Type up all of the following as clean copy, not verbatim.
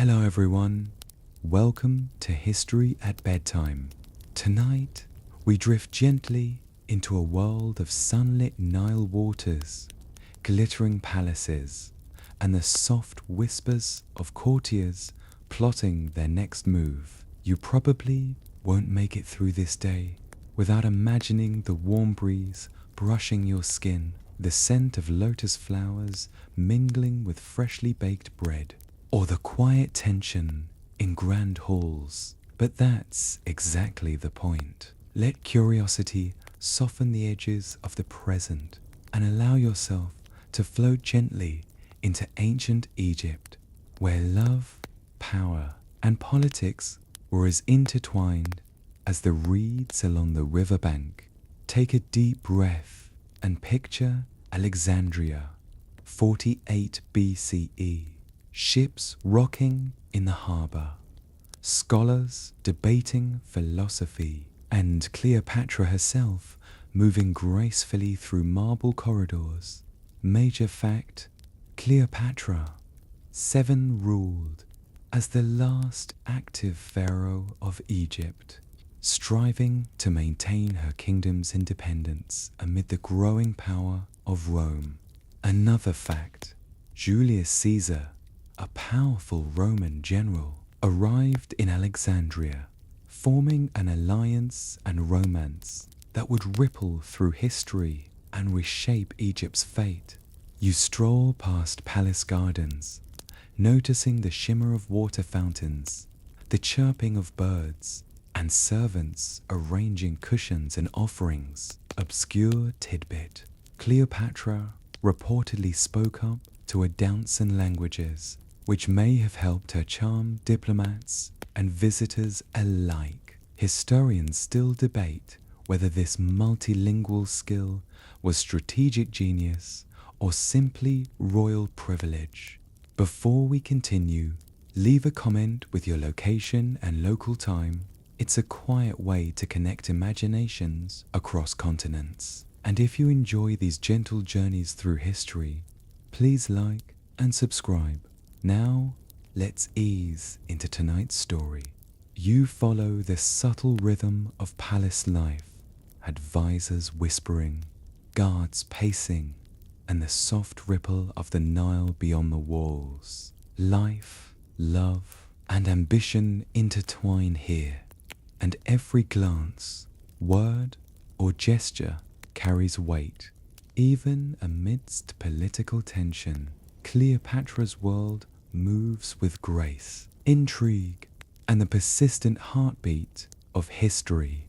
Hello everyone, welcome to History at Bedtime. Tonight, we drift gently into a world of sunlit Nile waters, glittering palaces, and the soft whispers of courtiers plotting their next move. You probably won't make it through this day without imagining the warm breeze brushing your skin, the scent of lotus flowers mingling with freshly baked bread, or the quiet tension in grand halls. But that's exactly the point. Let curiosity soften the edges of the present and allow yourself to float gently into ancient Egypt, where love, power, and politics were as intertwined as the reeds along the riverbank. Take a deep breath and picture Alexandria, 48 BCE. Ships rocking in the harbor, scholars debating philosophy, and Cleopatra herself moving gracefully through marble corridors. Major fact, Cleopatra, 7 ruled as the last active pharaoh of Egypt, striving to maintain her kingdom's independence amid the growing power of Rome. Another fact, Julius Caesar, a powerful Roman general, arrived in Alexandria, forming an alliance and romance that would ripple through history and reshape Egypt's fate. You stroll past palace gardens, noticing the shimmer of water fountains, the chirping of birds, and servants arranging cushions and offerings. Obscure tidbit, Cleopatra reportedly spoke up to a dozen languages, which may have helped her charm diplomats and visitors alike. Historians still debate whether this multilingual skill was strategic genius or simply royal privilege. Before we continue, leave a comment with your location and local time. It's a quiet way to connect imaginations across continents. And if you enjoy these gentle journeys through history, please like and subscribe. Now, let's ease into tonight's story. You follow the subtle rhythm of palace life, advisors whispering, guards pacing, and the soft ripple of the Nile beyond the walls. Life, love, and ambition intertwine here, and every glance, word, or gesture carries weight. Even amidst political tension, Cleopatra's world moves with grace, intrigue, and the persistent heartbeat of history.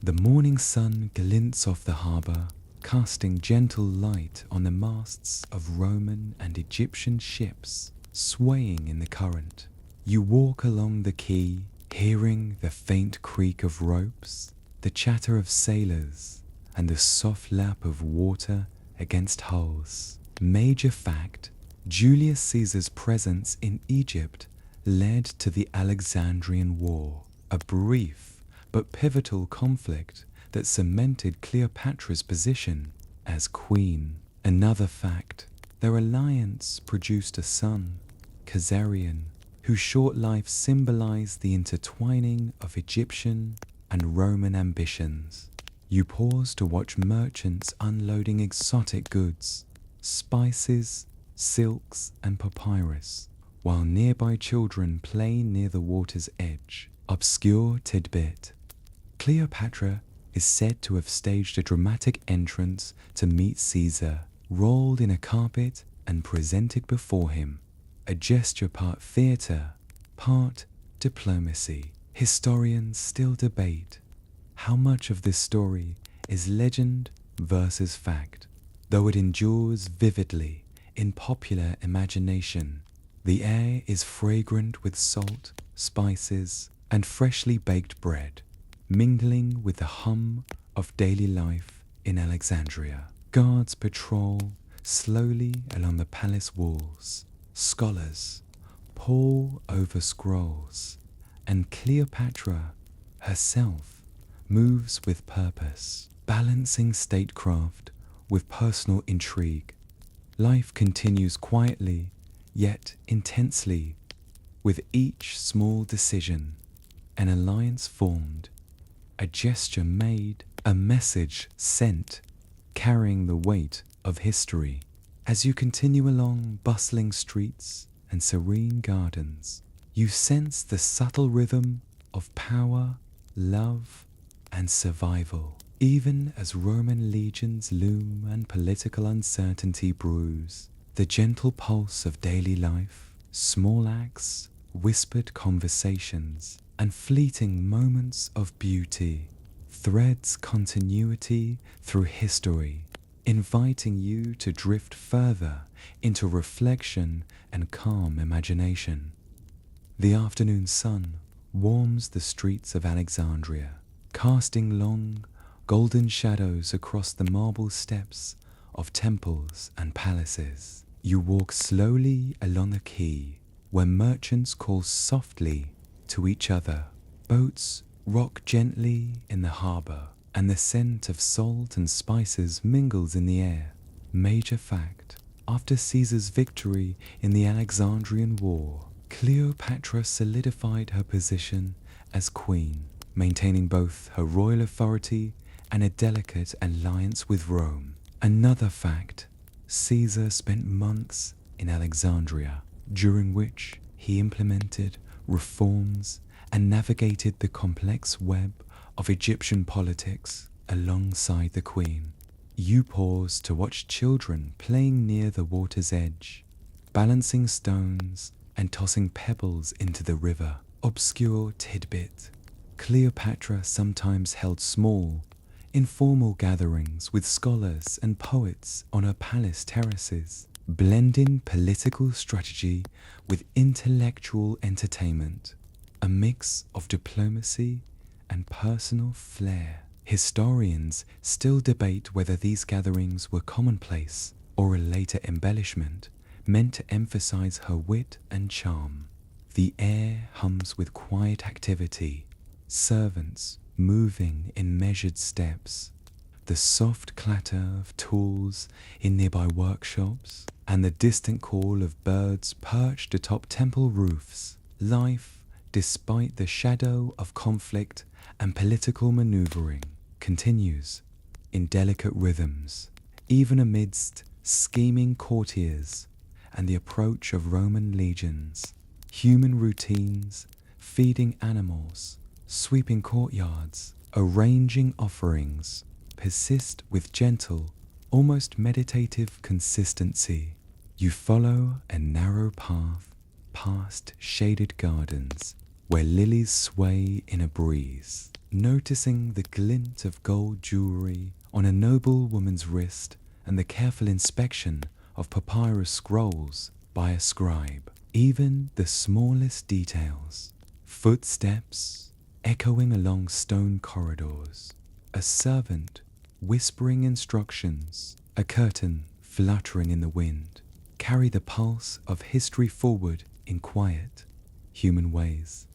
The morning sun glints off the harbor, casting gentle light on the masts of Roman and Egyptian ships swaying in the current. You walk along the quay, hearing the faint creak of ropes, the chatter of sailors, and the soft lap of water against hulls. Major fact, Julius Caesar's presence in Egypt led to the Alexandrian War, a brief but pivotal conflict that cemented Cleopatra's position as queen. Another fact, their alliance produced a son, Caesarion, whose short life symbolized the intertwining of Egyptian and Roman ambitions. You pause to watch merchants unloading exotic goods, spices, silks, and papyrus, while nearby children play near the water's edge. Obscure tidbit, Cleopatra is said to have staged a dramatic entrance to meet Caesar, rolled in a carpet and presented before him, a gesture part theatre, part diplomacy. Historians still debate how much of this story is legend versus fact, though it endures vividly in popular imagination. The air is fragrant with salt, spices, and freshly baked bread, mingling with the hum of daily life in Alexandria. Guards patrol slowly along the palace walls. Scholars pore over scrolls, and Cleopatra herself moves with purpose, balancing statecraft with personal intrigue. Life continues quietly, yet intensely, With each small decision, an alliance formed, a gesture made, a message sent, carrying the weight of history. As you continue along bustling streets and serene gardens, you sense the subtle rhythm of power, love, and survival. Even as Roman legions loom and political uncertainty brews, the gentle pulse of daily life, small acts, whispered conversations, and fleeting moments of beauty threads continuity through history, inviting you to drift further into reflection and calm imagination. The afternoon sun warms the streets of Alexandria, casting long, golden shadows across the marble steps of temples and palaces. You walk slowly along the quay, where merchants call softly to each other. Boats rock gently in the harbor, and the scent of salt and spices mingles in the air. Major fact: after Caesar's victory in the Alexandrian War, Cleopatra solidified her position as queen, maintaining both her royal authority and a delicate alliance with Rome. Another fact: Caesar spent months in Alexandria, during which he implemented reforms and navigated the complex web of Egyptian politics alongside the queen. You pause to watch children playing near the water's edge, balancing stones and tossing pebbles into the river. Obscure tidbit: Cleopatra sometimes held small, informal gatherings with scholars and poets on her palace terraces, blending political strategy with intellectual entertainment, a mix of diplomacy and personal flair. Historians still debate whether these gatherings were commonplace or a later embellishment meant to emphasize her wit and charm. The air hums with quiet activity, servants moving in measured steps, the soft clatter of tools in nearby workshops, and the distant call of birds perched atop temple roofs. Life, despite the shadow of conflict and political maneuvering, continues in delicate rhythms, even amidst scheming courtiers and the approach of Roman legions. Human routines, feeding animals, sweeping courtyards, arranging offerings, persist with gentle, almost meditative consistency. You follow a narrow path past shaded gardens where lilies sway in a breeze, noticing the glint of gold jewelry on a noble woman's wrist and the careful inspection of papyrus scrolls by a scribe. Even the smallest details, footsteps echoing along stone corridors, a servant whispering instructions, a curtain fluttering in the wind, carry the pulse of history forward in quiet, human ways.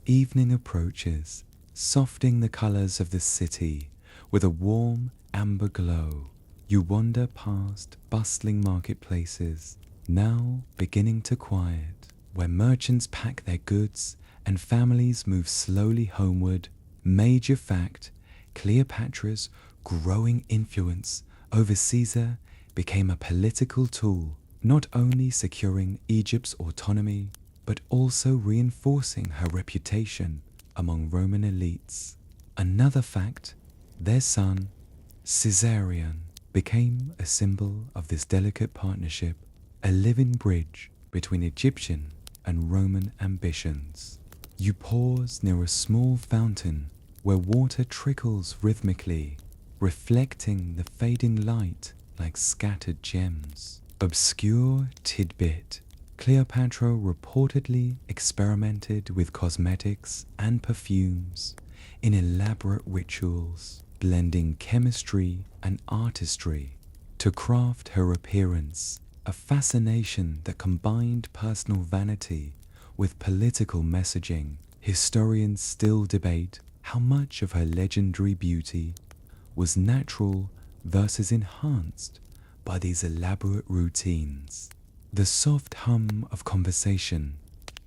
Evening approaches, softening the colors of the city with a warm amber glow. You wander past bustling marketplaces, now beginning to quiet, where merchants pack their goods and families move slowly homeward. Major fact: Cleopatra's growing influence over Caesar became a political tool, not only securing Egypt's autonomy, but also reinforcing her reputation among Roman elites. Another fact: their son, Caesarion, became a symbol of this delicate partnership, a living bridge between Egyptian and Roman ambitions. You pause near a small fountain where water trickles rhythmically, reflecting the fading light like scattered gems. Obscure tidbit: Cleopatra reportedly experimented with cosmetics and perfumes in elaborate rituals, blending chemistry and artistry to craft her appearance, a fascination that combined personal vanity with political messaging. Historians still debate how much of her legendary beauty was natural versus enhanced by these elaborate routines. The soft hum of conversation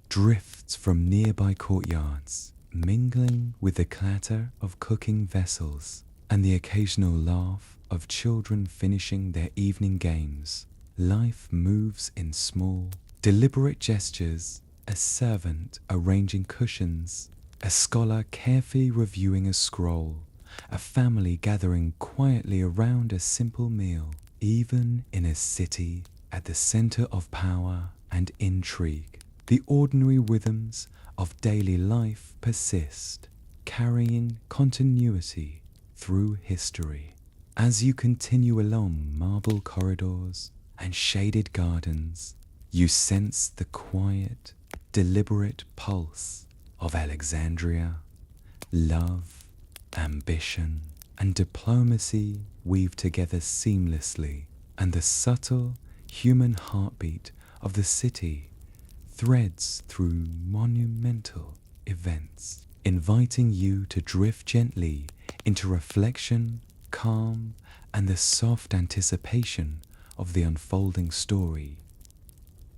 drifts from nearby courtyards, mingling with the clatter of cooking vessels and the occasional laugh of children finishing their evening games. Life moves in small, deliberate gestures, a servant arranging cushions, a scholar carefully reviewing a scroll, a family gathering quietly around a simple meal. Even in a city at the center of power and intrigue, the ordinary rhythms of daily life persist, carrying continuity through history. As you continue along marble corridors and shaded gardens, you sense the quiet, deliberate pulse of Alexandria. Love, ambition, and diplomacy weave together seamlessly, and the subtle human heartbeat of the city threads through monumental events, inviting you to drift gently into reflection, calm, and the soft anticipation of the unfolding story.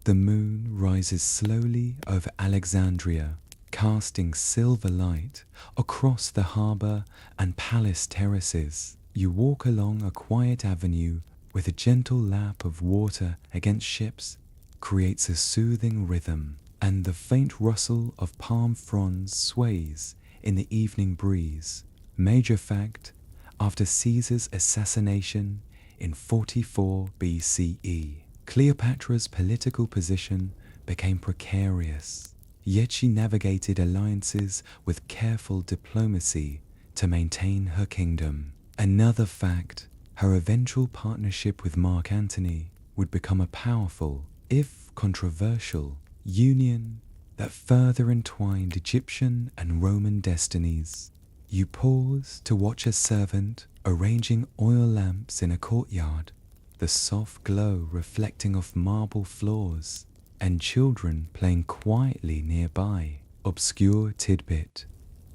The moon rises slowly over Alexandria, casting silver light across the harbor and palace terraces. You walk along a quiet avenue with a gentle lap of water against ships creates a soothing rhythm, and the faint rustle of palm fronds sways in the evening breeze. Major fact: after Caesar's assassination in 44 BCE, Cleopatra's political position became precarious, yet she navigated alliances with careful diplomacy to maintain her kingdom. Another fact: her eventual partnership with Mark Antony would become a powerful, if controversial, union that further entwined Egyptian and Roman destinies. You pause to watch a servant arranging oil lamps in a courtyard, the soft glow reflecting off marble floors, and children playing quietly nearby. Obscure tidbit: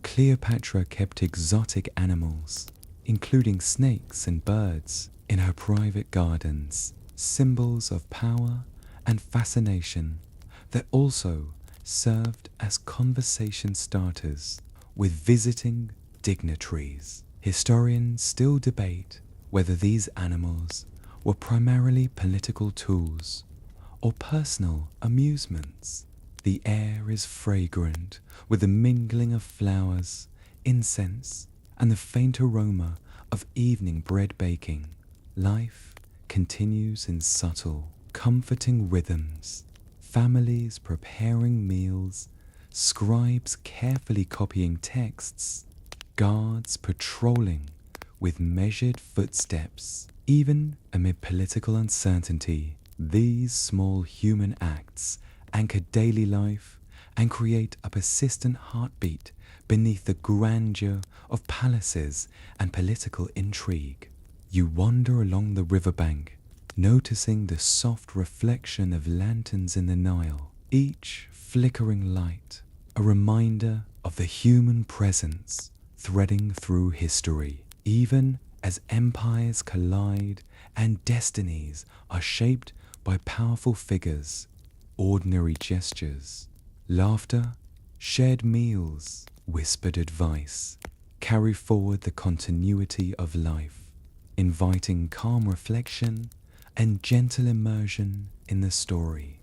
Cleopatra kept exotic animals, including snakes and birds, in her private gardens, symbols of power and fascination that also served as conversation starters with visiting dignitaries. Historians still debate whether these animals were primarily political tools or personal amusements. The air is fragrant with the mingling of flowers, incense, and the faint aroma of evening bread baking. Life continues in subtle, comforting rhythms. Families preparing meals, scribes carefully copying texts, guards patrolling with measured footsteps. Even amid political uncertainty, these small human acts anchor daily life and create a persistent heartbeat beneath the grandeur of palaces and political intrigue. You wander along the riverbank, noticing the soft reflection of lanterns in the Nile, each flickering light a reminder of the human presence threading through history. Even as empires collide and destinies are shaped by powerful figures, ordinary gestures, laughter, shared meals, whispered advice carry forward the continuity of life, inviting calm reflection and gentle immersion in the story.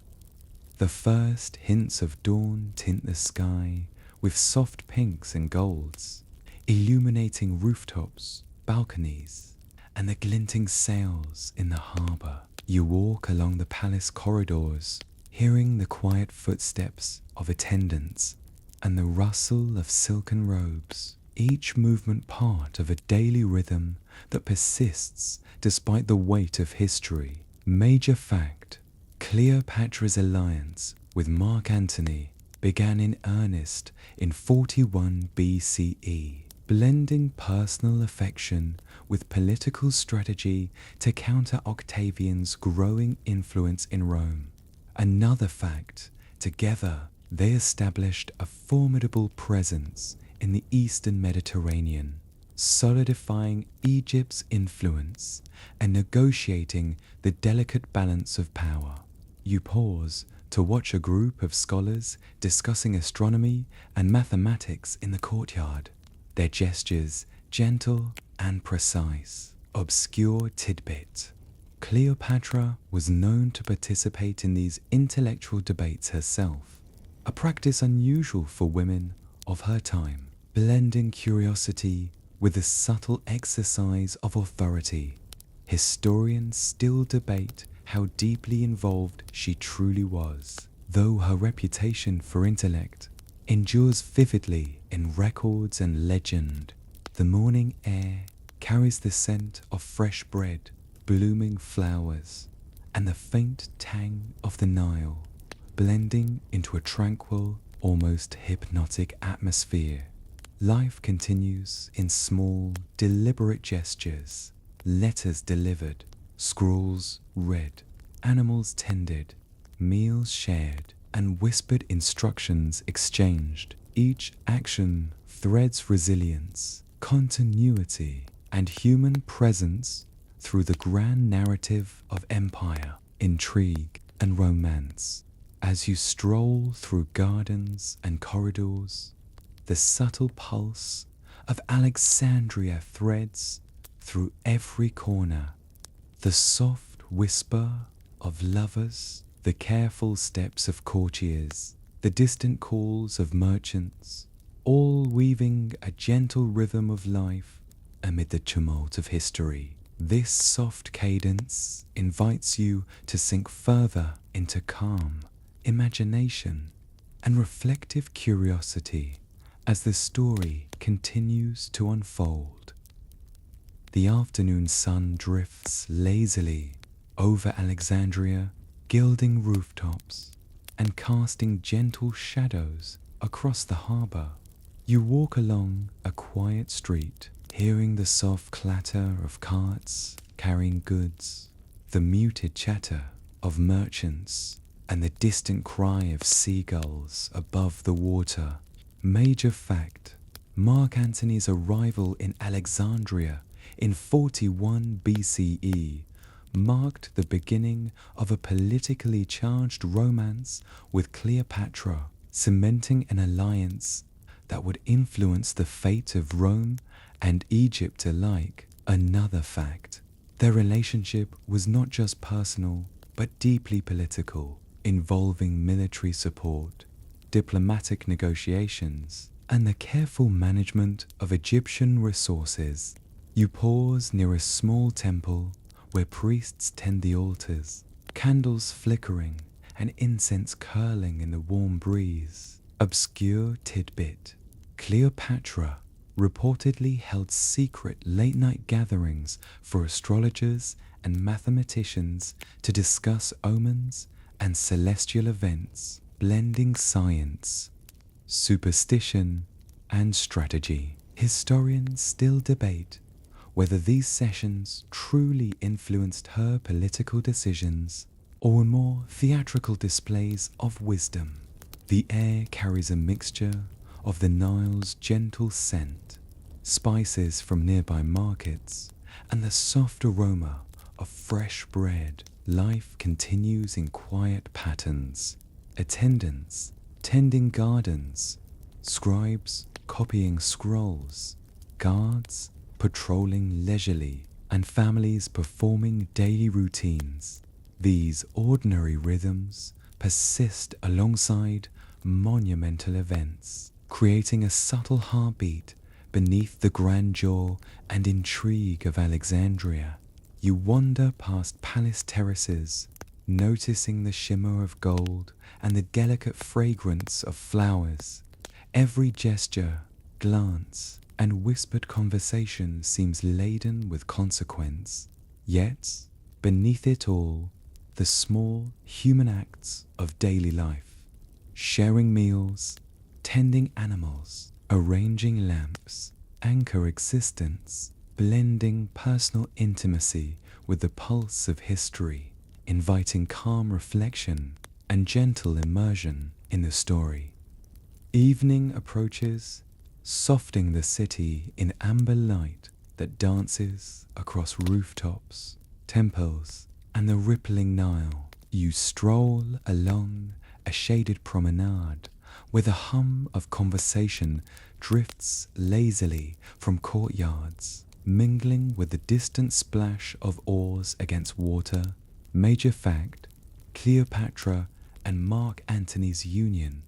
The first hints of dawn tint the sky with soft pinks and golds, illuminating rooftops, balconies, and the glinting sails in the harbor. You walk along the palace corridors, hearing the quiet footsteps of attendants and the rustle of silken robes, each movement part of a daily rhythm that persists despite the weight of history. Major fact: Cleopatra's alliance with Mark Antony began in earnest in 41 BCE, blending personal affection with political strategy to counter Octavian's growing influence in Rome. Another fact: together they established a formidable presence in the Eastern Mediterranean, solidifying Egypt's influence and negotiating the delicate balance of power. You pause to watch a group of scholars discussing astronomy and mathematics in the courtyard, their gestures gentle and precise. Obscure tidbit. Cleopatra was known to participate in these intellectual debates herself, a practice unusual for women of her time, blending curiosity with the subtle exercise of authority. Historians still debate how deeply involved she truly was, though her reputation for intellect endures vividly in records and legend. The morning air carries the scent of fresh bread, blooming flowers, and the faint tang of the Nile, blending into a tranquil, almost hypnotic atmosphere. Life continues in small, deliberate gestures, letters delivered, scrolls read, animals tended, meals shared, and whispered instructions exchanged. Each action threads resilience, continuity, and human presence through the grand narrative of empire, intrigue, and romance. As you stroll through gardens and corridors, the subtle pulse of Alexandria threads through every corner, the soft whisper of lovers, the careful steps of courtiers, the distant calls of merchants, all weaving a gentle rhythm of life amid the tumult of history. This soft cadence invites you to sink further into calm, imagination, and reflective curiosity as the story continues to unfold. The afternoon sun drifts lazily over Alexandria, gilding rooftops and casting gentle shadows across the harbor. You walk along a quiet street, hearing the soft clatter of carts carrying goods, the muted chatter of merchants, and the distant cry of seagulls above the water. Major fact: Mark Antony's arrival in Alexandria in 41 BCE marked the beginning of a politically charged romance with Cleopatra, cementing an alliance that would influence the fate of Rome and Egypt alike. Another fact: their relationship was not just personal, but deeply political, involving military support, diplomatic negotiations, and the careful management of Egyptian resources. You pause near a small temple where priests tend the altars, candles flickering and incense curling in the warm breeze. Obscure tidbit: Cleopatra reportedly held secret late-night gatherings for astrologers and mathematicians to discuss omens and celestial events, blending science, superstition, and strategy. Historians still debate whether these sessions truly influenced her political decisions or were more theatrical displays of wisdom. The air carries a mixture of the Nile's gentle scent, spices from nearby markets, and the soft aroma of fresh bread. Life continues in quiet patterns. Attendants tending gardens, scribes copying scrolls, guards patrolling leisurely, and families performing daily routines. These ordinary rhythms persist alongside monumental events, creating a subtle heartbeat beneath the grandeur and intrigue of Alexandria. You wander past palace terraces, noticing the shimmer of gold and the delicate fragrance of flowers. Every gesture, glance, and whispered conversation seems laden with consequence. Yet, beneath it all, the small human acts of daily life, sharing meals, tending animals, arranging lamps, anchor existence, blending personal intimacy with the pulse of history, inviting calm reflection and gentle immersion in the story. Evening approaches, softening the city in amber light that dances across rooftops, temples, and the rippling Nile. You stroll along a shaded promenade where the hum of conversation drifts lazily from courtyards, mingling with the distant splash of oars against water. Major fact: Cleopatra and Mark Antony's union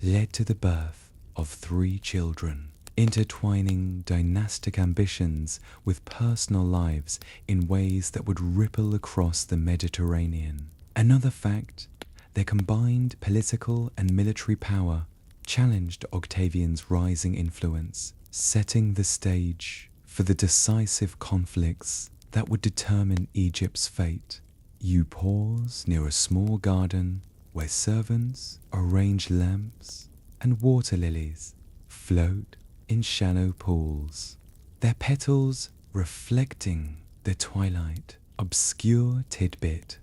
led to the birth of 3 children, intertwining dynastic ambitions with personal lives in ways that would ripple across the Mediterranean. Another fact: their combined political and military power challenged Octavian's rising influence, setting the stage for the decisive conflicts that would determine Egypt's fate. You pause near a small garden where servants arrange lamps and water lilies float in shallow pools, their petals reflecting the twilight. Obscure tidbit: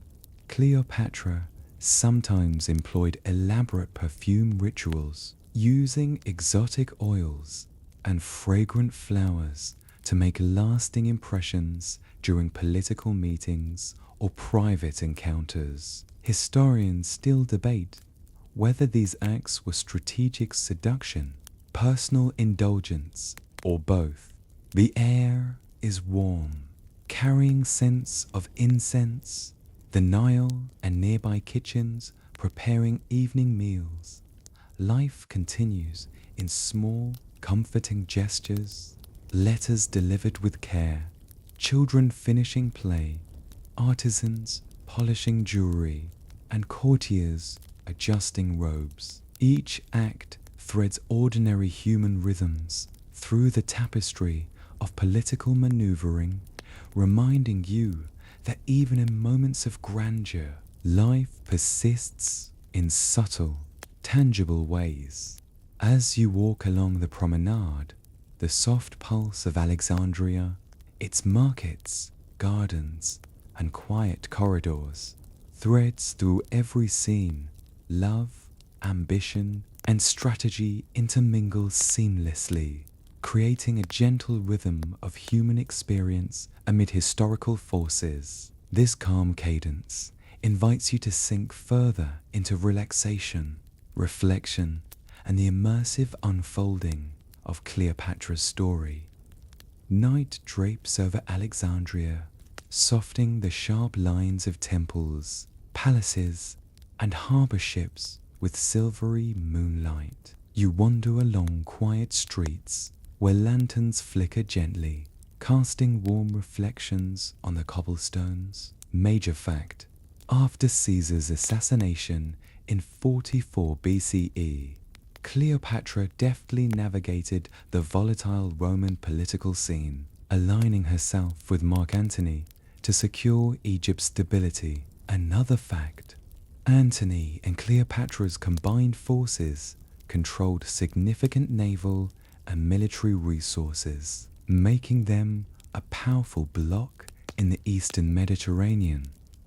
Cleopatra sometimes employed elaborate perfume rituals, using exotic oils and fragrant flowers to make lasting impressions during political meetings or private encounters. Historians still debate whether these acts were strategic seduction, personal indulgence, or both. The air is warm, carrying scents of incense, the Nile and nearby kitchens preparing evening meals. Life continues in small, comforting gestures, letters delivered with care, children finishing play, artisans polishing jewelry, and courtiers adjusting robes. Each act threads ordinary human rhythms through the tapestry of political maneuvering, reminding you that even in moments of grandeur, life persists in subtle, tangible ways. As you walk along the promenade, the soft pulse of Alexandria, its markets, gardens, and quiet corridors, threads through every scene. Love, ambition, and strategy intermingle seamlessly, creating a gentle rhythm of human experience amid historical forces. This calm cadence invites you to sink further into relaxation, reflection, and the immersive unfolding of Cleopatra's story. Night drapes over Alexandria, softening the sharp lines of temples, palaces, and harbor ships with silvery moonlight. You wander along quiet streets where lanterns flicker gently, casting warm reflections on the cobblestones. Major fact: after Caesar's assassination in 44 BCE, Cleopatra deftly navigated the volatile Roman political scene, aligning herself with Mark Antony to secure Egypt's stability. Another fact: Antony and Cleopatra's combined forces controlled significant naval and military resources, making them a powerful bloc in the eastern Mediterranean.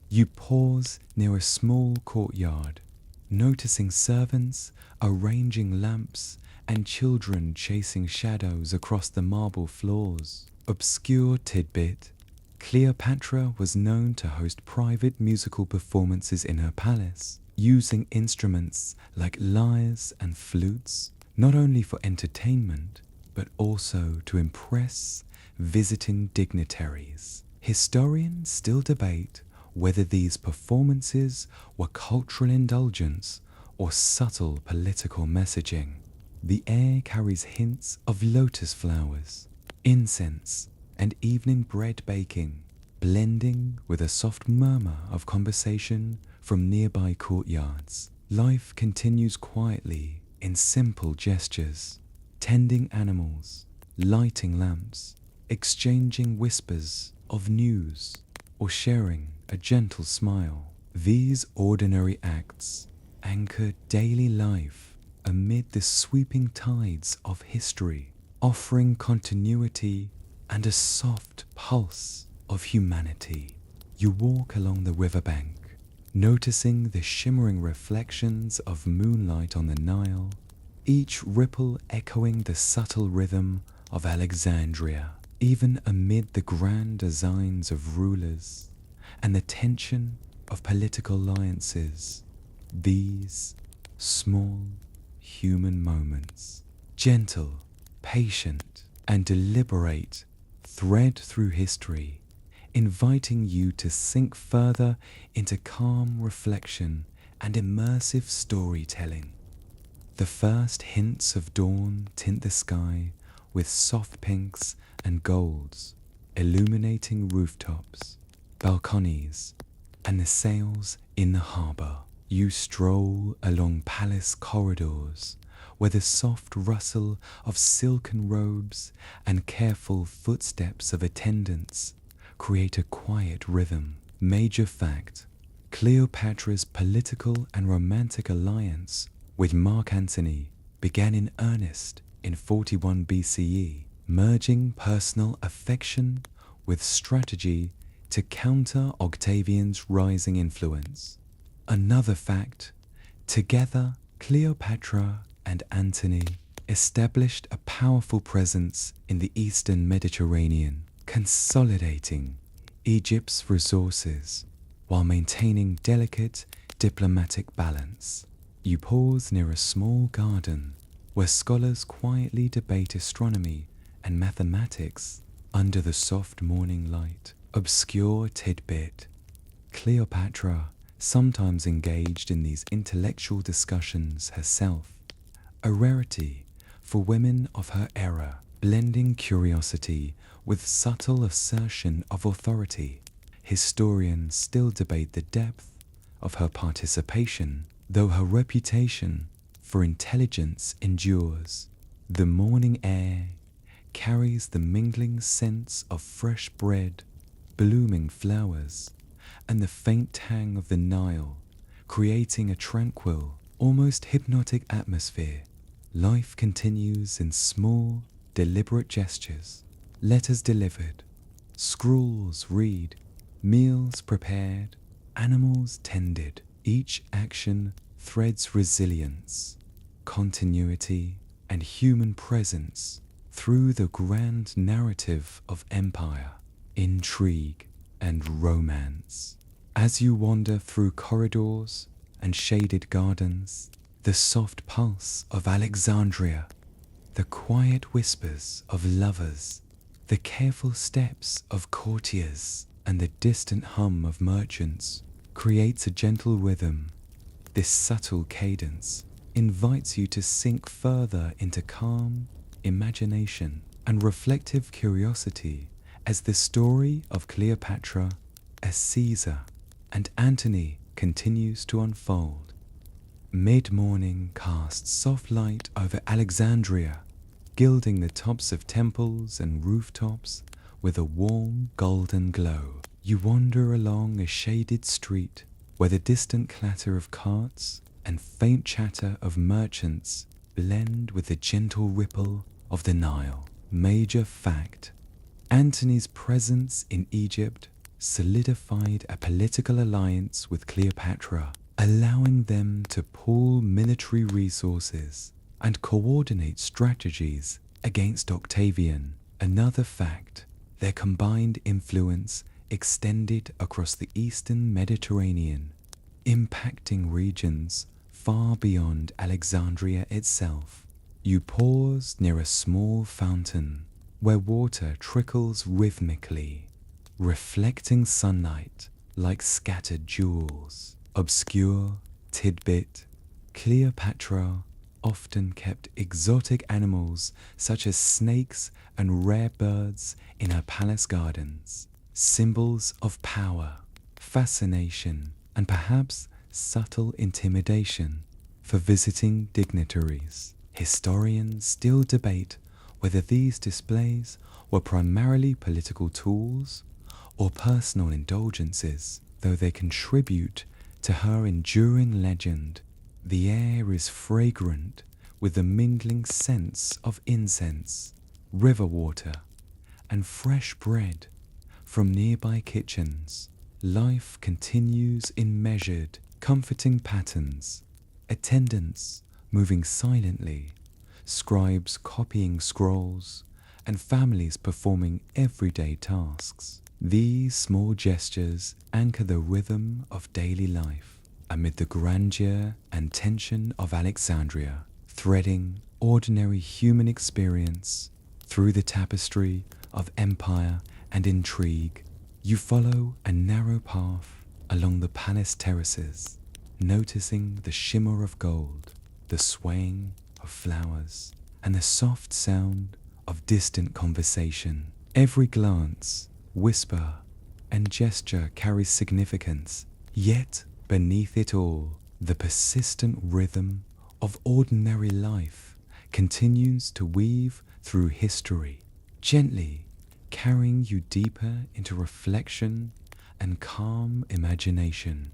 You pause near a small courtyard, noticing servants arranging lamps and children chasing shadows across the marble floors. Obscure tidbit: Cleopatra was known to host private musical performances in her palace, using instruments like lyres and flutes, not only for entertainment, but also to impress visiting dignitaries. Historians still debate whether these performances were cultural indulgence or subtle political messaging. The air carries hints of lotus flowers, incense, and evening bread baking, blending with a soft murmur of conversation from nearby courtyards. Life continues quietly in simple gestures, tending animals, lighting lamps, exchanging whispers of news, or sharing a gentle smile. These ordinary acts anchor daily life amid the sweeping tides of history, offering continuity and a soft pulse of humanity. You walk along the riverbank, noticing the shimmering reflections of moonlight on the Nile, each ripple echoing the subtle rhythm of Alexandria. Even amid the grand designs of rulers and the tension of political alliances, these small human moments, gentle, patient, and deliberate, thread through history, inviting you to sink further into calm reflection and immersive storytelling. The first hints of dawn tint the sky with soft pinks and golds, illuminating rooftops, balconies, and the sails in the harbour. You stroll along palace corridors where the soft rustle of silken robes and careful footsteps of attendants create a quiet rhythm. Major fact: Cleopatra's political and romantic alliance with Mark Antony began in earnest in 41 BCE, merging personal affection with strategy to counter Octavian's rising influence. Another fact: together Cleopatra and Antony established a powerful presence in the eastern Mediterranean, consolidating Egypt's resources while maintaining delicate diplomatic balance. You pause near a small garden where scholars quietly debate astronomy and mathematics under the soft morning light. Obscure tidbit: Cleopatra sometimes engaged in these intellectual discussions herself, a rarity for women of her era, blending curiosity with subtle assertion of authority. Historians still debate the depth of her participation, though her reputation for intelligence endures. The morning air carries the mingling scents of fresh bread, blooming flowers, and the faint tang of the Nile, creating a tranquil, almost hypnotic atmosphere. Life continues in small, deliberate gestures. Letters delivered, scrolls read, meals prepared, animals tended. Each action threads resilience, continuity, and human presence through the grand narrative of empire, intrigue, and romance. As you wander through corridors and shaded gardens, the soft pulse of Alexandria, the quiet whispers of lovers, the careful steps of courtiers, and the distant hum of merchants creates a gentle rhythm. This subtle cadence invites you to sink further into calm imagination and reflective curiosity as the story of Cleopatra, as Caesar, and Antony continues to unfold. Mid-morning casts soft light over Alexandria, gilding the tops of temples and rooftops with a warm golden glow. You wander along a shaded street where the distant clatter of carts and faint chatter of merchants blend with the gentle ripple of the Nile. Major fact: Antony's presence in Egypt solidified a political alliance with Cleopatra, allowing them to pool military resources and coordinate strategies against Octavian. Another fact: their combined influence extended across the eastern Mediterranean, impacting regions far beyond Alexandria itself. You pause near a small fountain where water trickles rhythmically, reflecting sunlight like scattered jewels. Obscure tidbit: Cleopatra often kept exotic animals such as snakes and rare birds in her palace gardens, symbols of power, fascination, and perhaps subtle intimidation for visiting dignitaries. Historians still debate whether these displays were primarily political tools or personal indulgences, though they contribute to her enduring legend. The air is fragrant with the mingling scents of incense, river water, and fresh bread from nearby kitchens. Life continues in measured, comforting patterns, attendants moving silently, scribes copying scrolls, and families performing everyday tasks. These small gestures anchor the rhythm of daily life, amid the grandeur and tension of Alexandria, threading ordinary human experience through the tapestry of empire and intrigue. You follow a narrow path along the palace terraces, noticing the shimmer of gold, the swaying of flowers, and the soft sound of distant conversation. Every glance, whisper, and gesture carries significance, yet beneath it all, the persistent rhythm of ordinary life continues to weave through history, gently carrying you deeper into reflection and calm imagination.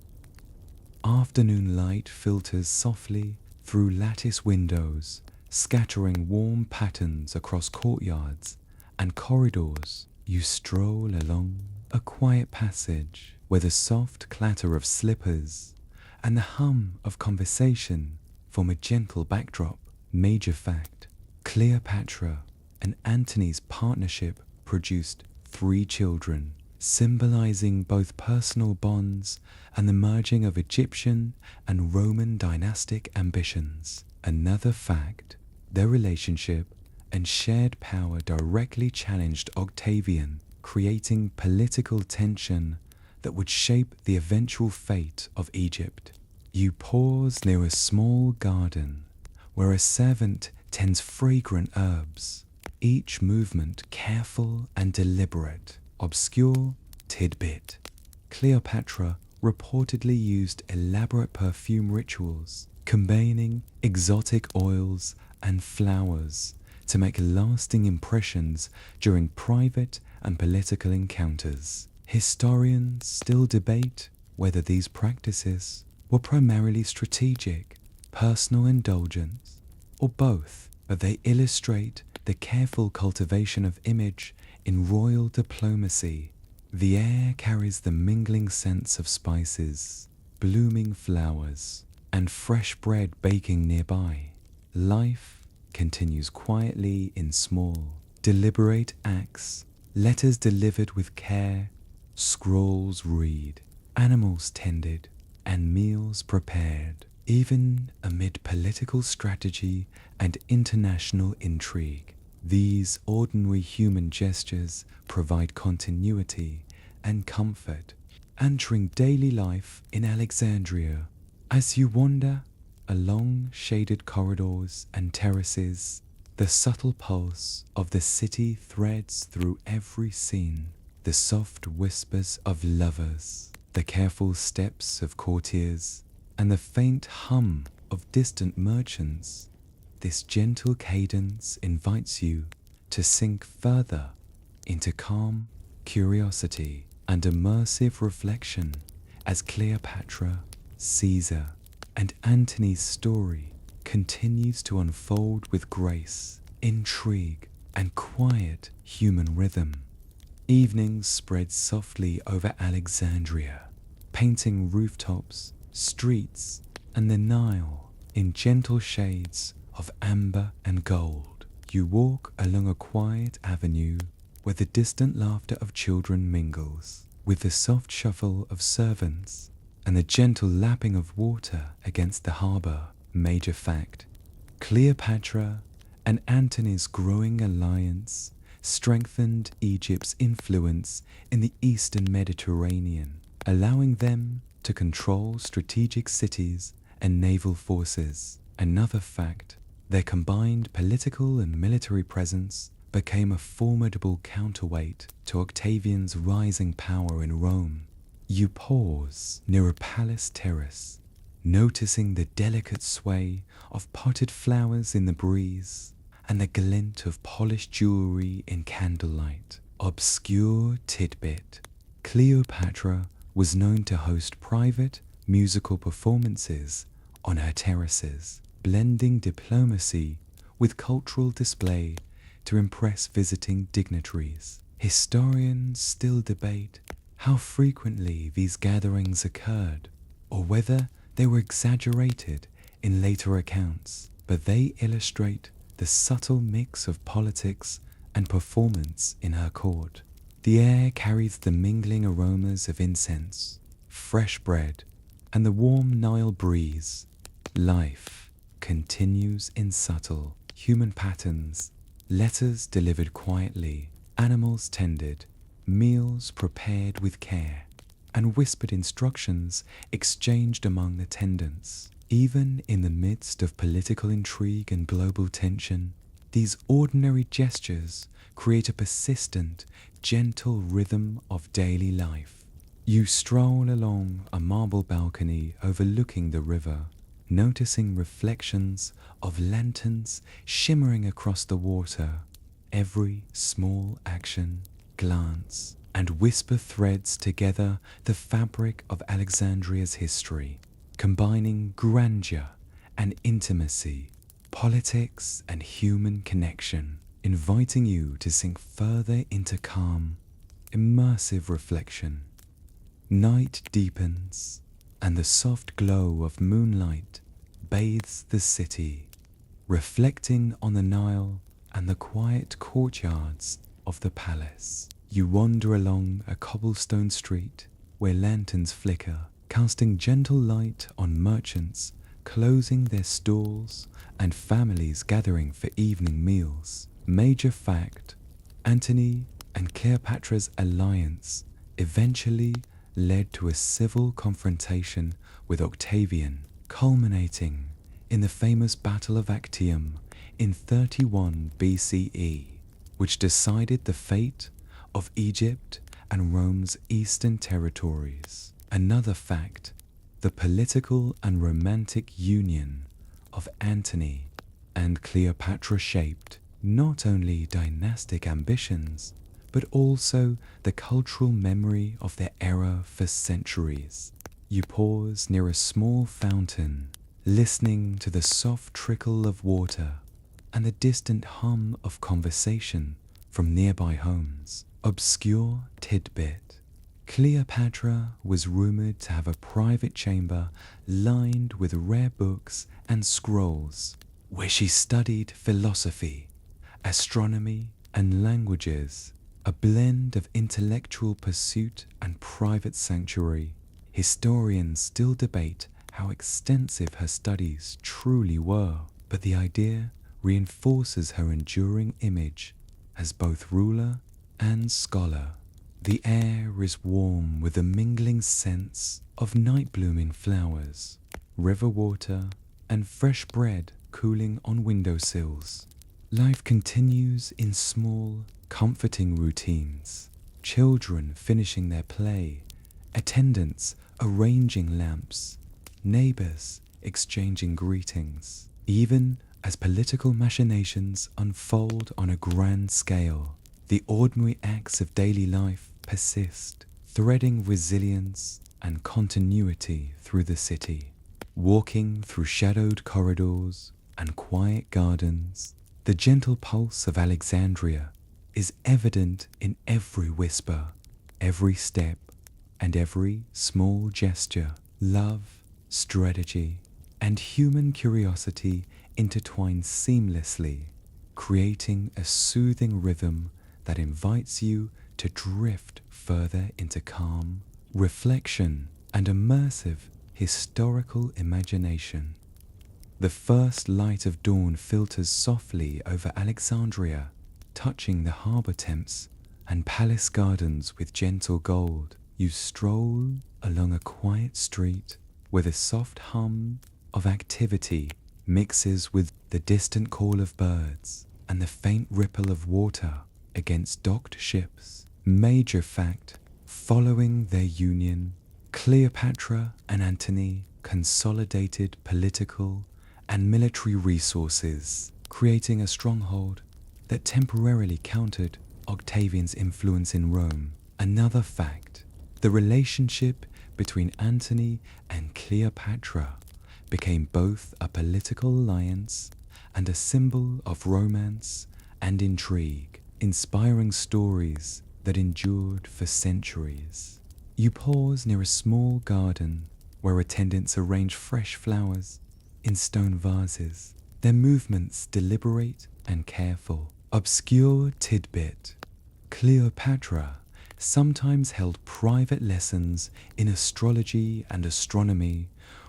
Afternoon light filters softly through lattice windows, scattering warm patterns across courtyards and corridors. You stroll along a quiet passage where the soft clatter of slippers and the hum of conversation form a gentle backdrop. Major fact: Cleopatra and Antony's partnership produced 3 children, symbolizing both personal bonds and the merging of Egyptian and Roman dynastic ambitions. Another fact: their relationship and shared power directly challenged Octavian, creating political tension that would shape the eventual fate of Egypt. You pause near a small garden where a servant tends fragrant herbs, each movement careful and deliberate. Obscure tidbit: Cleopatra reportedly used elaborate perfume rituals, combining exotic oils and flowers to make lasting impressions during private and political encounters. Historians still debate whether these practices were primarily strategic, personal indulgence, or both, but they illustrate the careful cultivation of image in royal diplomacy. The air carries the mingling scents of spices, blooming flowers, and fresh bread baking nearby. Life continues quietly in small, deliberate acts, letters delivered with care, scrolls read, animals tended, and meals prepared. Even amid political strategy and international intrigue, these ordinary human gestures provide continuity and comfort, entering daily life in Alexandria. As you wander along shaded corridors and terraces, the subtle pulse of the city threads through every scene. The soft whispers of lovers, the careful steps of courtiers, and the faint hum of distant merchants. This gentle cadence invites you to sink further into calm curiosity and immersive reflection as Cleopatra, Caesar, and Antony's story continues to unfold with grace, intrigue, and quiet human rhythm. Evenings spread softly over Alexandria, painting rooftops, streets, and the Nile in gentle shades of amber and gold. You walk along a quiet avenue where the distant laughter of children mingles with the soft shuffle of servants and the gentle lapping of water against the harbor. Major fact: Cleopatra and Antony's growing alliance strengthened Egypt's influence in the eastern Mediterranean, allowing them to control strategic cities and naval forces. Another fact: their combined political and military presence became a formidable counterweight to Octavian's rising power in Rome. You pause near a palace terrace, noticing the delicate sway of potted flowers in the breeze and the glint of polished jewelry in candlelight. Obscure tidbit: Cleopatra was known to host private musical performances on her terraces, blending diplomacy with cultural display to impress visiting dignitaries. Historians still debate how frequently these gatherings occurred, or whether they were exaggerated in later accounts, but they illustrate the subtle mix of politics and performance in her court. The air carries the mingling aromas of incense, fresh bread, and the warm Nile breeze, life continues in subtle human patterns. Letters delivered quietly, animals tended, meals prepared with care, and whispered instructions exchanged among attendants. Even in the midst of political intrigue and global tension, these ordinary gestures create a persistent, gentle rhythm of daily life. You stroll along a marble balcony overlooking the river, noticing reflections of lanterns shimmering across the water. Every small action, glance, and whisper threads together the fabric of Alexandria's history, combining grandeur and intimacy, politics and human connection, inviting you to sink further into calm, immersive reflection. Night deepens, and the soft glow of moonlight bathes the city, reflecting on the Nile and the quiet courtyards of the palace. You wander along a cobblestone street where lanterns flicker, casting gentle light on merchants closing their stalls and families gathering for evening meals. Major fact: Antony and Cleopatra's alliance eventually led to a civil confrontation with Octavian, culminating in the famous Battle of Actium in 31 BCE, which decided the fate of Egypt and Rome's eastern territories. Another fact: the political and romantic union of Antony and Cleopatra shaped not only dynastic ambitions, but also the cultural memory of their era for centuries. You pause near a small fountain, listening to the soft trickle of water and the distant hum of conversation from nearby homes. Obscure tidbit: Cleopatra was rumored to have a private chamber lined with rare books and scrolls, where she studied philosophy, astronomy, and languages, a blend of intellectual pursuit and private sanctuary. Historians still debate how extensive her studies truly were, but the idea reinforces her enduring image as both ruler and scholar. The air is warm with the mingling scents of night-blooming flowers, river water, and fresh bread cooling on windowsills. Life continues in small, comforting routines. Children finishing their play, attendants arranging lamps, neighbors exchanging greetings. Even as political machinations unfold on a grand scale, the ordinary acts of daily life persist, threading resilience and continuity through the city. Walking through shadowed corridors and quiet gardens, the gentle pulse of Alexandria is evident in every whisper, every step, and every small gesture. Love, strategy, and human curiosity intertwine seamlessly, creating a soothing rhythm that invites you to drift further into calm, reflection, and immersive historical imagination. The first light of dawn filters softly over Alexandria, touching the harbor temps and palace gardens with gentle gold. You stroll along a quiet street where the soft hum of activity mixes with the distant call of birds and the faint ripple of water against docked ships. Major fact: following their union, Cleopatra and Antony consolidated political and military resources, creating a stronghold that temporarily countered Octavian's influence in Rome. Another fact: the relationship between Antony and Cleopatra became both a political alliance and a symbol of romance and intrigue, inspiring stories that endured for centuries. You pause near a small garden where attendants arrange fresh flowers in stone vases, their movements deliberate and careful. Obscure tidbit: Cleopatra sometimes held private lessons in astrology and astronomy,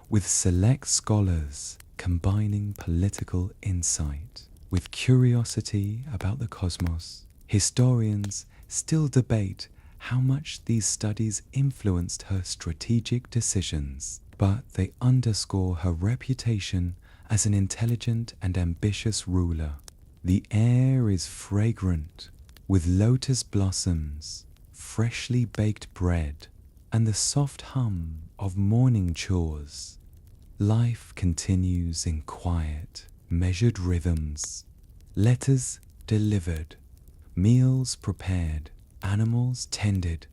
with select scholars combining political insight with curiosity about the cosmos. Historians still debate how much these studies influenced her strategic decisions, but they underscore her reputation as an intelligent and ambitious ruler. The air is fragrant, with lotus blossoms, freshly baked bread, and the soft hum of morning chores. Life continues in quiet, measured rhythms. Letters delivered, meals prepared, animals tended,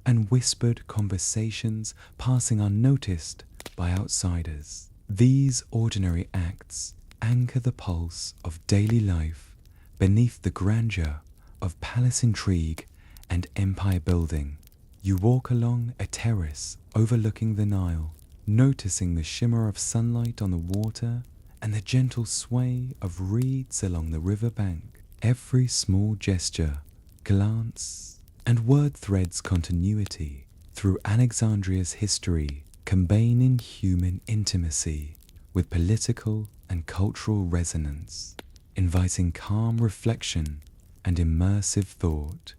and whispered conversations passing unnoticed by outsiders. These ordinary acts anchor the pulse of daily life beneath the grandeur of palace intrigue and empire building. You walk along a terrace overlooking the Nile, noticing the shimmer of sunlight on the water and the gentle sway of reeds along the river bank. Every small gesture, glance, and word threads continuity through Alexandria's history, combining human intimacy with political and cultural resonance, inviting calm reflection and immersive thought.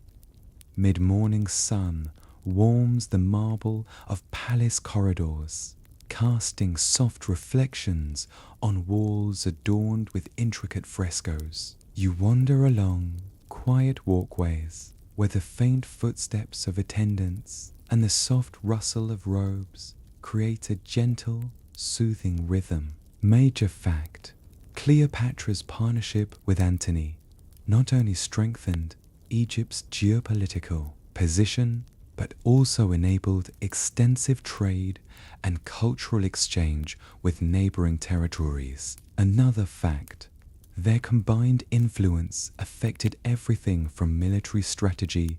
Mid-morning sun warms the marble of palace corridors, casting soft reflections on walls adorned with intricate frescoes. You wander along quiet walkways where the faint footsteps of attendants and the soft rustle of robes create a gentle, soothing rhythm. Major fact: Cleopatra's partnership with Antony not only strengthened Egypt's geopolitical position, but also enabled extensive trade and cultural exchange with neighboring territories. Another fact: their combined influence affected everything from military strategy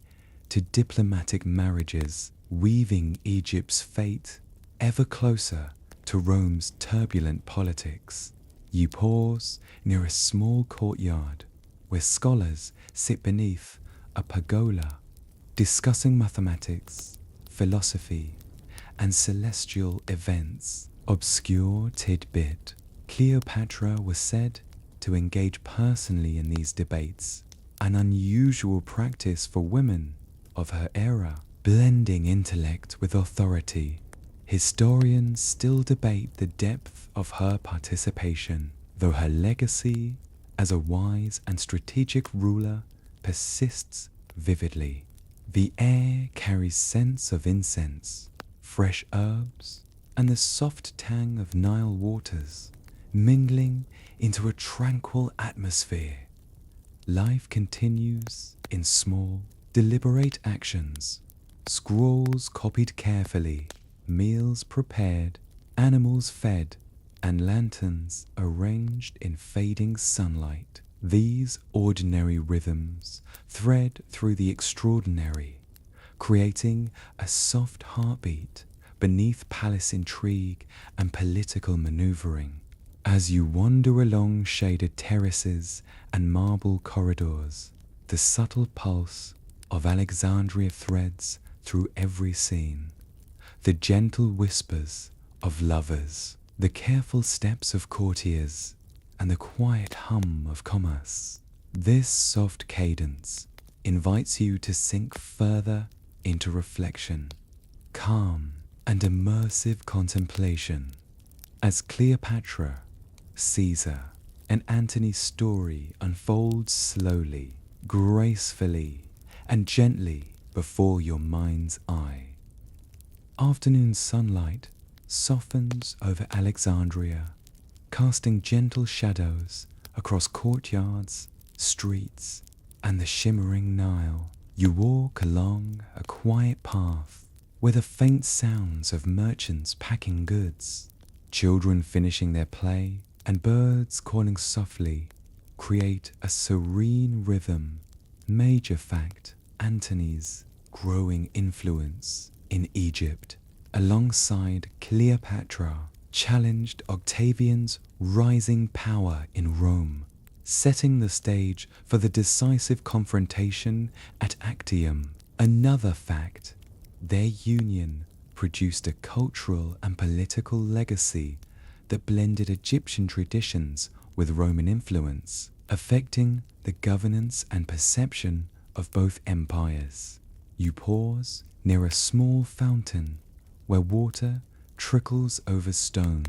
to diplomatic marriages, weaving Egypt's fate ever closer to Rome's turbulent politics. You pause near a small courtyard where scholars sit beneath a pergola, discussing mathematics, philosophy, and celestial events. Obscure tidbit: Cleopatra was said to engage personally in these debates, an unusual practice for women of her era, blending intellect with authority. Historians still debate the depth of her participation, though her legacy as a wise and strategic ruler persists vividly. The air carries scents of incense, fresh herbs, and the soft tang of Nile waters, mingling into a tranquil atmosphere. Life continues in small, deliberate actions, scrolls copied carefully, meals prepared, animals fed, and lanterns arranged in fading sunlight. These ordinary rhythms thread through the extraordinary, creating a soft heartbeat beneath palace intrigue and political maneuvering. As you wander along shaded terraces and marble corridors, the subtle pulse of Alexandria threads through every scene. The gentle whispers of lovers, the careful steps of courtiers, and the quiet hum of commerce. This soft cadence invites you to sink further into reflection, calm and immersive contemplation, as Cleopatra, Caesar, and Antony's story unfolds slowly, gracefully, and gently before your mind's eye. Afternoon sunlight softens over Alexandria, casting gentle shadows across courtyards, streets, and the shimmering Nile. You walk along a quiet path where the faint sounds of merchants packing goods, children finishing their play, and birds calling softly create a serene rhythm. Major fact: Antony's growing influence in Egypt, alongside Cleopatra, challenged Octavian's rising power in Rome, setting the stage for the decisive confrontation at Actium. Another fact, their union produced a cultural and political legacy that blended Egyptian traditions with Roman influence, affecting the governance and perception of both empires. You pause near a small fountain where water trickles over stone,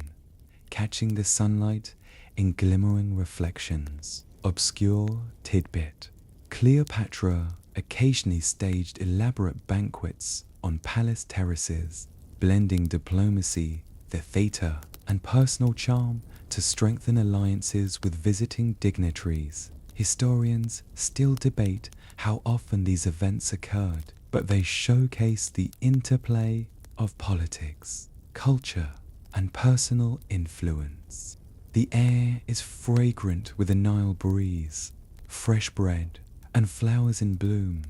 catching the sunlight in glimmering reflections. Obscure tidbit. Cleopatra occasionally staged elaborate banquets on palace terraces, blending diplomacy, the theatre, and personal charm to strengthen alliances with visiting dignitaries. Historians still debate how often these events occurred, but they showcase the interplay of politics, culture, and personal influence. The air is fragrant with a Nile breeze, fresh bread, and flowers in bloom,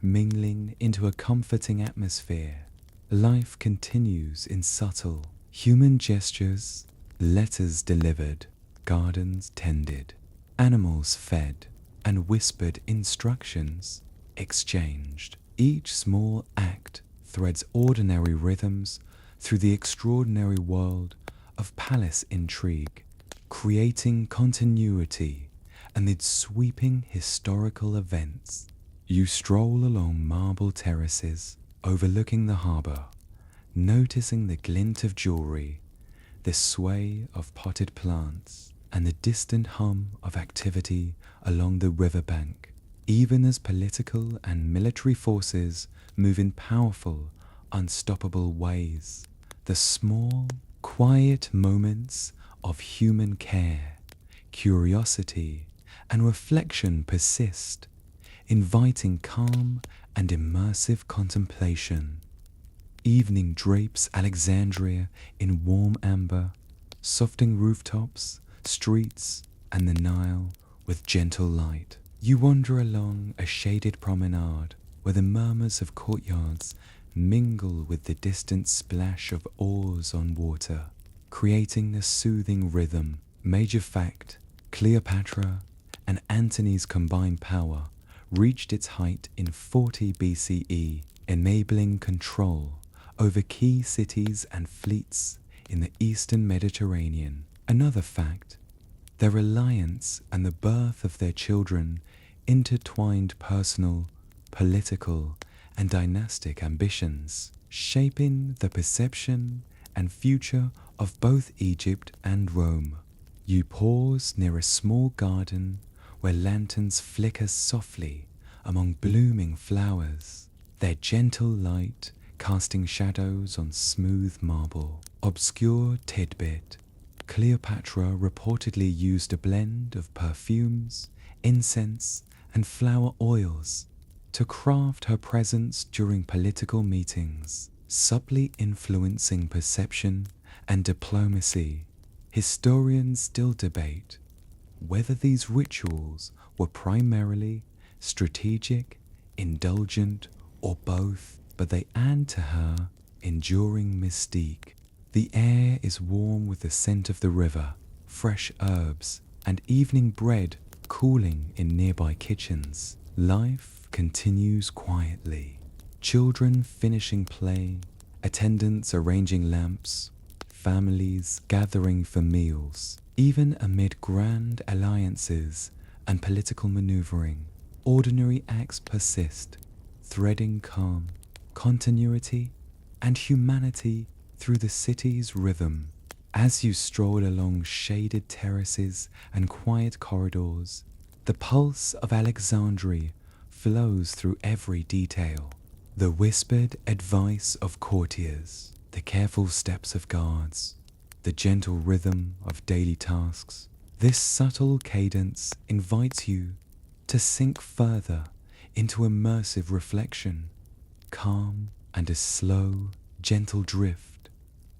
mingling into a comforting atmosphere. Life continues in subtle, human gestures, letters delivered, gardens tended, animals fed, and whispered instructions exchanged. Each small act threads ordinary rhythms through the extraordinary world of palace intrigue, creating continuity amid sweeping historical events. You stroll along marble terraces overlooking the harbour, noticing the glint of jewellery, the sway of potted plants, and the distant hum of activity along the riverbank. Even as political and military forces move in powerful, unstoppable ways, the small, quiet moments of human care, curiosity, and reflection persist, inviting calm and immersive contemplation. Evening drapes Alexandria in warm amber, softening rooftops, streets, and the Nile with gentle light. You wander along a shaded promenade where the murmurs of courtyards mingle with the distant splash of oars on water, creating a soothing rhythm. Major fact, Cleopatra and Antony's combined power reached its height in 40 BCE, enabling control over key cities and fleets in the eastern Mediterranean. Another fact, their alliance and the birth of their children intertwined personal, political, and dynastic ambitions, shaping the perception and future of both Egypt and Rome. You pause near a small garden where lanterns flicker softly among blooming flowers, their gentle light casting shadows on smooth marble. Obscure tidbit. Cleopatra reportedly used a blend of perfumes, incense, and flower oils to craft her presence during political meetings, subtly influencing perception and diplomacy. Historians still debate whether these rituals were primarily strategic, indulgent, or both, but they add to her enduring mystique. The air is warm with the scent of the river, fresh herbs, and evening bread cooling in nearby kitchens. Life continues quietly. Children finishing play, attendants arranging lamps, families gathering for meals. Even amid grand alliances and political maneuvering, ordinary acts persist, threading calm, continuity, and humanity through the city's rhythm. As you stroll along shaded terraces and quiet corridors, the pulse of Alexandria flows through every detail. The whispered advice of courtiers, the careful steps of guards, the gentle rhythm of daily tasks. This subtle cadence invites you to sink further into immersive reflection, calm and a slow, gentle drift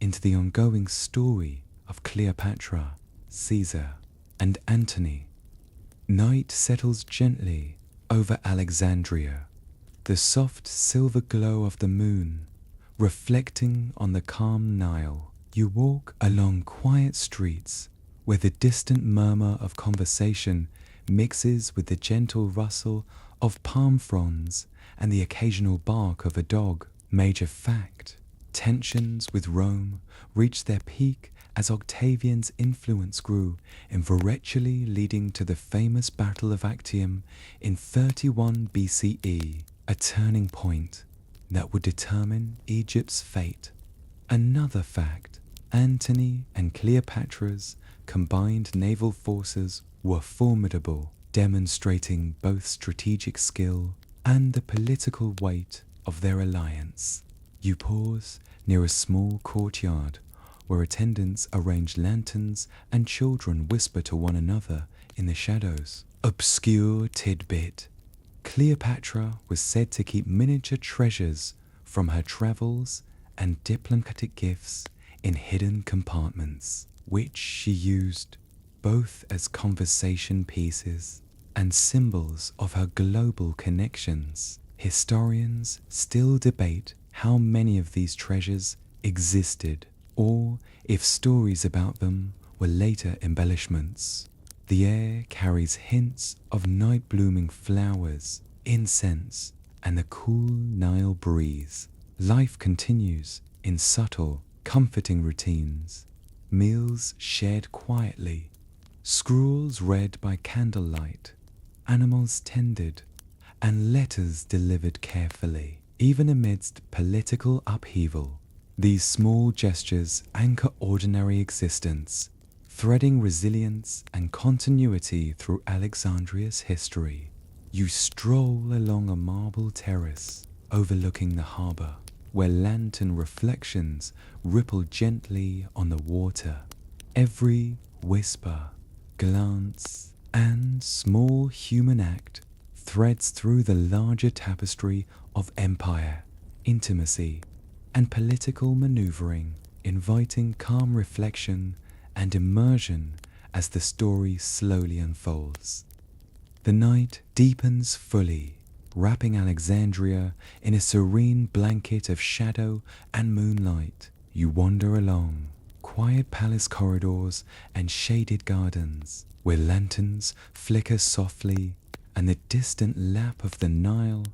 into the ongoing story of Cleopatra, Caesar, and Antony. Night settles gently over Alexandria, the soft silver glow of the moon reflecting on the calm Nile. You walk along quiet streets where the distant murmur of conversation mixes with the gentle rustle of palm fronds and the occasional bark of a dog. Major fact: tensions with Rome reached their peak as Octavian's influence grew, virtually leading to the famous Battle of Actium in 31 BCE, a turning point that would determine Egypt's fate. Another fact: Antony and Cleopatra's combined naval forces were formidable, demonstrating both strategic skill and the political weight of their alliance. You pause near a small courtyard where attendants arrange lanterns and children whisper to one another in the shadows. Obscure tidbit: Cleopatra was said to keep miniature treasures from her travels and diplomatic gifts in hidden compartments, which she used both as conversation pieces and symbols of her global connections. Historians still debate how many of these treasures existed, or if stories about them were later embellishments. The air carries hints of night-blooming flowers, incense, and the cool Nile breeze. Life continues in subtle, comforting routines. Meals shared quietly, scrolls read by candlelight, animals tended, and letters delivered carefully. Even amidst political upheaval, these small gestures anchor ordinary existence, threading resilience and continuity through Alexandria's history. You stroll along a marble terrace overlooking the harbor, where lantern reflections ripple gently on the water. Every whisper, glance, and small human act threads through the larger tapestry of empire, intimacy, and political maneuvering, inviting calm reflection and immersion as the story slowly unfolds. The night deepens fully, wrapping Alexandria in a serene blanket of shadow and moonlight. You wander along quiet palace corridors and shaded gardens, where lanterns flicker softly and the distant lap of the Nile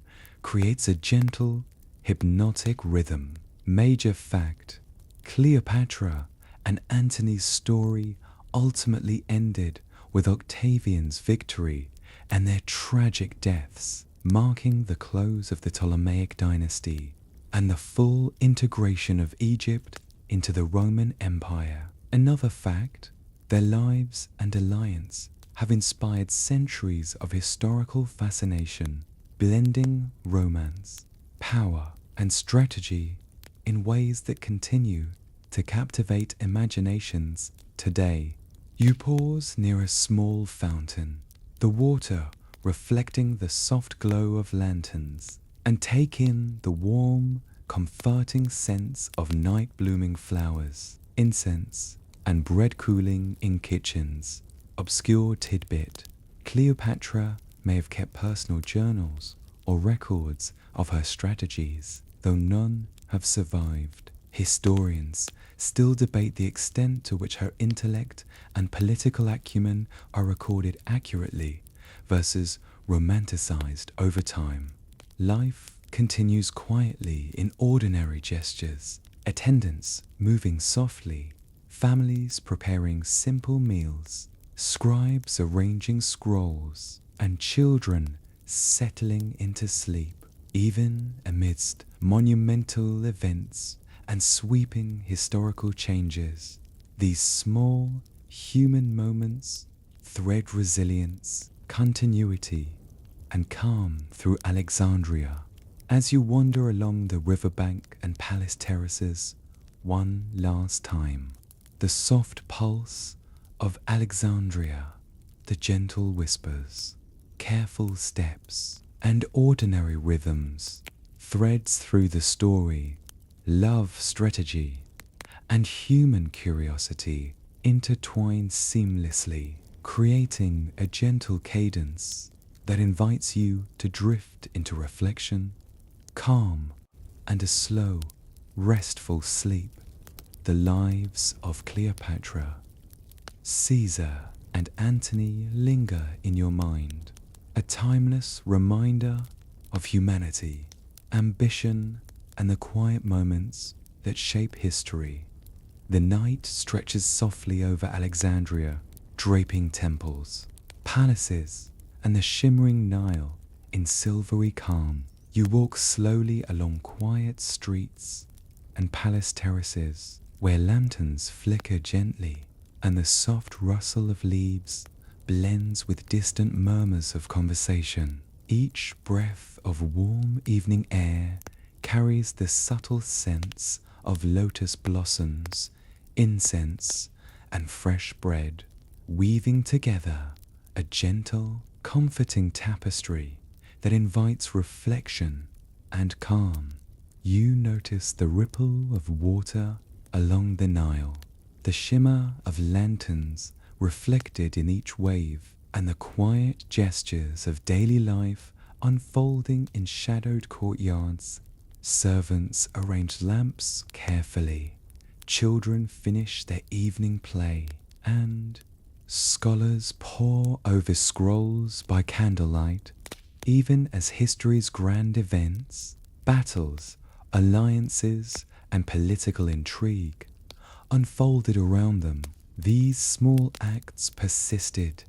creates a gentle, hypnotic rhythm. Major fact: Cleopatra and Antony's story ultimately ended with Octavian's victory and their tragic deaths, marking the close of the Ptolemaic dynasty and the full integration of Egypt into the Roman Empire. Another fact: their lives and alliance have inspired centuries of historical fascination, blending romance, power, and strategy in ways that continue to captivate imaginations today. You pause near a small fountain, the water reflecting the soft glow of lanterns, and take in the warm, comforting scents of night-blooming flowers, incense, and bread cooling in kitchens. Obscure tidbit: Cleopatra may have kept personal journals or records of her strategies, though none have survived. Historians still debate the extent to which her intellect and political acumen are recorded accurately versus romanticized over time. Life continues quietly in ordinary gestures, attendants moving softly, families preparing simple meals, scribes arranging scrolls, and children settling into sleep. Even amidst monumental events and sweeping historical changes, these small human moments thread resilience, continuity, and calm through Alexandria. As you wander along the riverbank and palace terraces one last time, the soft pulse of Alexandria, the gentle whispers, careful steps, and ordinary rhythms, threads through the story. Love, strategy, and human curiosity intertwine seamlessly, creating a gentle cadence that invites you to drift into reflection, calm, and a slow, restful sleep. The lives of Cleopatra, Caesar, and Antony linger in your mind, a timeless reminder of humanity, ambition, and the quiet moments that shape history. The night stretches softly over Alexandria, draping temples, palaces, and the shimmering Nile in silvery calm. You walk slowly along quiet streets and palace terraces where lanterns flicker gently and the soft rustle of leaves blends with distant murmurs of conversation. Each breath of warm evening air carries the subtle scents of lotus blossoms, incense, and fresh bread, weaving together a gentle, comforting tapestry that invites reflection and calm. You notice the ripple of water along the Nile, the shimmer of lanterns reflected in each wave, and the quiet gestures of daily life unfolding in shadowed courtyards. Servants arrange lamps carefully, children finish their evening play, and scholars pore over scrolls by candlelight, even as history's grand events, battles, alliances, and political intrigue unfolded around them. These small acts persisted,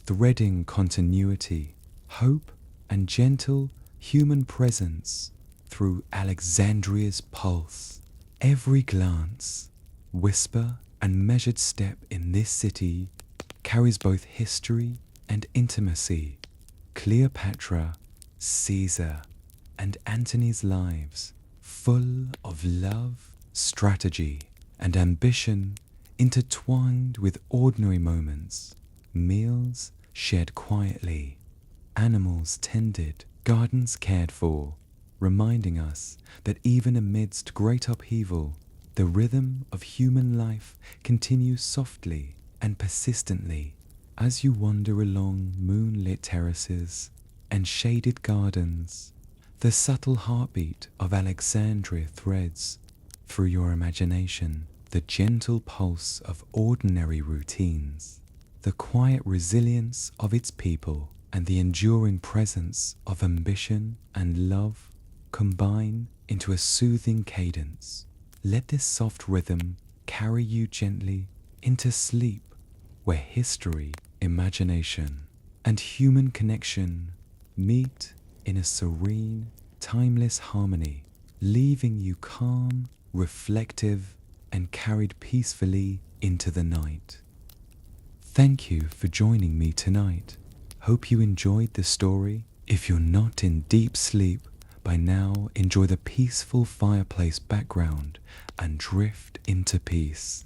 threading continuity, hope, and gentle human presence through Alexandria's pulse. Every glance, whisper, and measured step in this city carries both history and intimacy. Cleopatra, Caesar, and Antony's lives, full of love, strategy, and ambition, intertwined with ordinary moments, meals shared quietly, animals tended, gardens cared for, reminding us that even amidst great upheaval, the rhythm of human life continues softly and persistently. As you wander along moonlit terraces and shaded gardens, the subtle heartbeat of Alexandria threads through your imagination, the gentle pulse of ordinary routines, the quiet resilience of its people, and the enduring presence of ambition and love combine into a soothing cadence. Let this soft rhythm carry you gently into sleep, where history, imagination, and human connection meet in a serene, timeless harmony, leaving you calm, reflective, and carried peacefully into the night. Thank you for joining me tonight. Hope you enjoyed the story. If you're not in deep sleep by now, enjoy the peaceful fireplace background and drift into peace.